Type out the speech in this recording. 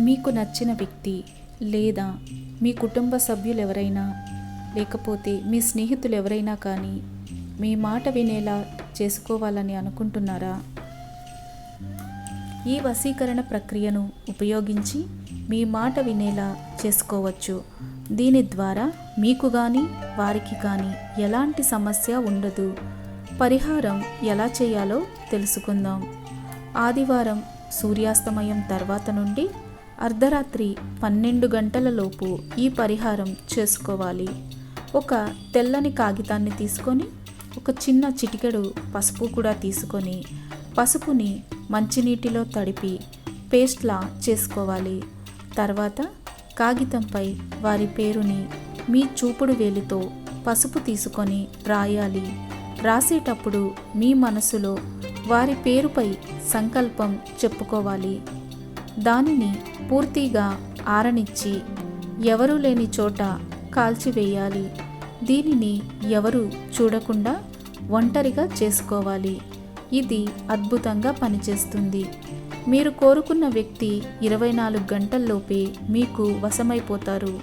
మీకు నచ్చిన వ్యక్తి లేదా మీ కుటుంబ సభ్యులు ఎవరైనా లేకపోతే మీ స్నేహితులు ఎవరైనా కానీ మీ మాట వినేలా చేసుకోవాలని అనుకుంటున్నారా? ఈ వశీకరణ ప్రక్రియను ఉపయోగించి మీ మాట వినేలా చేసుకోవచ్చు. దీని ద్వారా మీకు కానీ వారికి కానీ ఎలాంటి సమస్య ఉండదు. పరిహారం ఎలా చేయాలో తెలుసుకుందాం. ఆదివారం సూర్యాస్తమయం తర్వాత నుండి అర్ధరాత్రి 12 గంటల లోపు ఈ పరిహారం చేసుకోవాలి. ఒక తెల్లని కాగితాన్ని తీసుకొని ఒక చిన్న చిటికెడు పసుపు కూడా తీసుకొని పసుపుని మంచినీటిలో తడిపి పేస్ట్లా చేసుకోవాలి. తర్వాత కాగితంపై వారి పేరుని మీ చూపుడు వేలితో పసుపు తీసుకొని రాయాలి. రాసేటప్పుడు మీ మనసులో వారి పేరుపై సంకల్పం చెప్పుకోవాలి. దానిని పూర్తిగా ఆరనిచ్చి ఎవరూ లేని చోట కాల్చివేయాలి. దీనిని ఎవరు చూడకుండా ఒంటరిగా చేసుకోవాలి. ఇది అద్భుతంగా పనిచేస్తుంది. మీరు కోరుకున్న వ్యక్తి 24 గంటల్లోపే మీకు వశమైపోతారు.